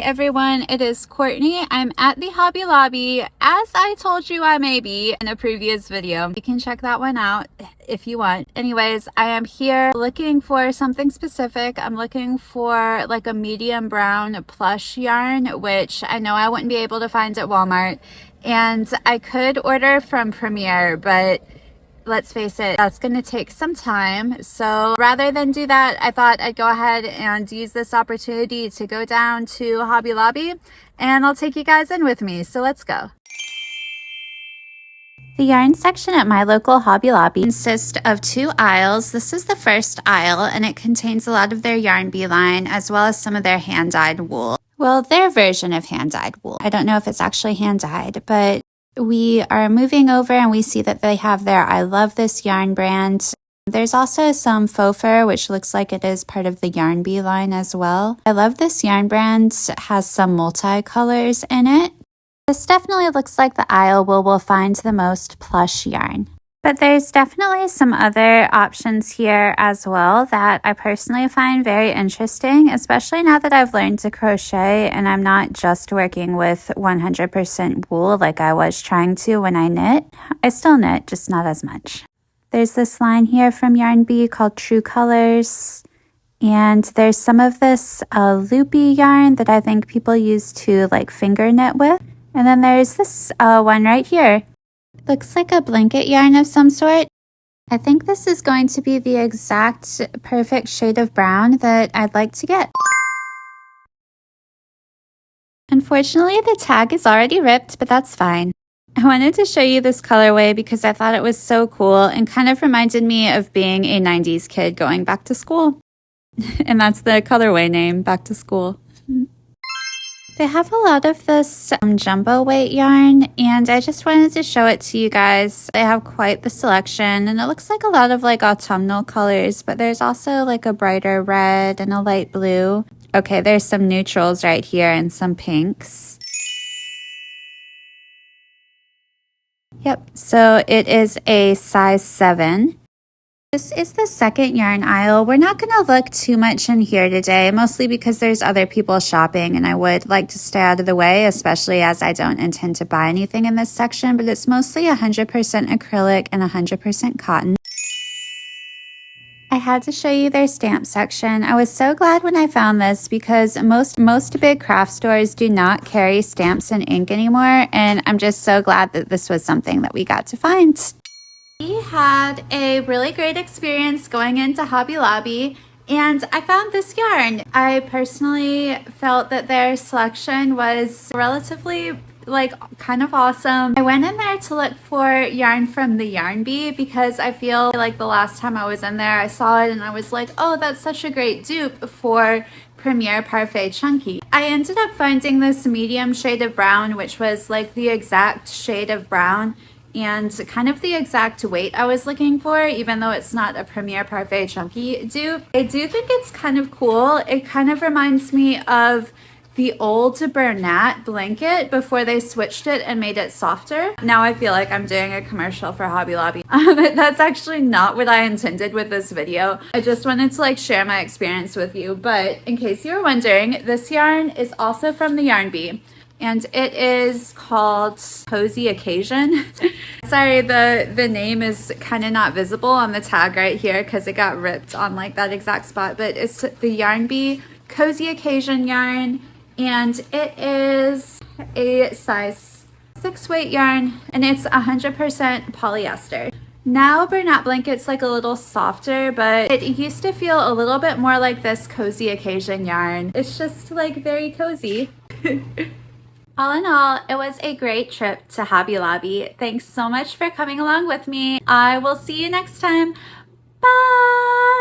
everyone, it is Courtney. I'm at the Hobby Lobby, as I told you I may be in a previous video. You can check that one out if you want. Anyways, I am here looking for something specific. I'm looking for like a medium brown plush yarn, which I know I wouldn't be able to find at Walmart. And I could order from Premier, but let's face it, that's going to take some time. So rather than do that, I thought I'd go ahead and use this opportunity to go down to Hobby Lobby, and I'll take you guys in with me. So let's go. The yarn section at my local Hobby Lobby consists of two aisles. This is the first aisle, and it contains a lot of their yarn beeline as well as some of their hand-dyed wool. Well, their version of hand-dyed wool. I don't know if it's actually hand-dyed, but we are moving over and we see that they have their I Love This Yarn brand. There's also some faux fur, which looks like it is part of the yarn bee line as well. I Love This Yarn brand has some multi-colors in it. This definitely looks like the aisle where we'll find the most plush yarn. But there's definitely some other options here as well that I personally find very interesting, especially now that I've learned to crochet and I'm not just working with 100% wool like I was trying to when I knit. I still knit, just not as much. There's this line here from Yarn Bee called True Colors. And there's some of this loopy yarn that I think people use to like finger knit with. And then there's this one right here. Looks like a blanket yarn of some sort. I think this is going to be the exact perfect shade of brown that I'd like to get. Unfortunately, the tag is already ripped, but that's fine. I wanted to show you this colorway because I thought it was so cool and kind of reminded me of being a 90s kid going back to school. And that's the colorway name, Back to School. They have a lot of this jumbo weight yarn, and I just wanted to show it to you guys. They have quite the selection, and it looks like a lot of like autumnal colors, but there's also like a brighter red and a light blue. Okay, there's some neutrals right here and some pinks. Yep, so it is a size 7. This is the second yarn aisle. We're not going to look too much in here today, mostly because there's other people shopping and I would like to stay out of the way, especially as I don't intend to buy anything in this section, but it's mostly 100% acrylic and 100% cotton. I had to show you their stamp section. I was so glad when I found this because most big craft stores do not carry stamps and ink anymore, and I'm just so glad that this was something that we got to find. We had a really great experience going into Hobby Lobby, and I found this yarn. I personally felt that their selection was relatively kind of awesome. I went in there to look for yarn from the Yarn Bee because I feel like the last time I was in there I saw it and I was like, oh, that's such a great dupe for Premier Parfait Chunky. I ended up finding this medium shade of brown, which was like the exact shade of brown and kind of the exact weight I was looking for, even though it's not a Premier Parfait Chunky dupe. I do think it's kind of cool. It kind of reminds me of the old Bernat blanket before they switched it and made it softer. Now I feel like I'm doing a commercial for Hobby Lobby. That's actually not what I intended with this video. I just wanted to like share my experience with you, but in case you were wondering, this yarn is also from the Yarn Bee. And it is called Cozy Occasion. Sorry, the name is kind of not visible on the tag right here because it got ripped on like that exact spot. But it's the Yarn Bee Cozy Occasion yarn. And it is a size 6 weight yarn. And it's 100% polyester. Now Bernat Blanket's like a little softer, but it used to feel a little bit more like this Cozy Occasion yarn. It's just like very cozy. All in all, it was a great trip to Hobby Lobby. Thanks so much for coming along with me. I will see you next time. Bye!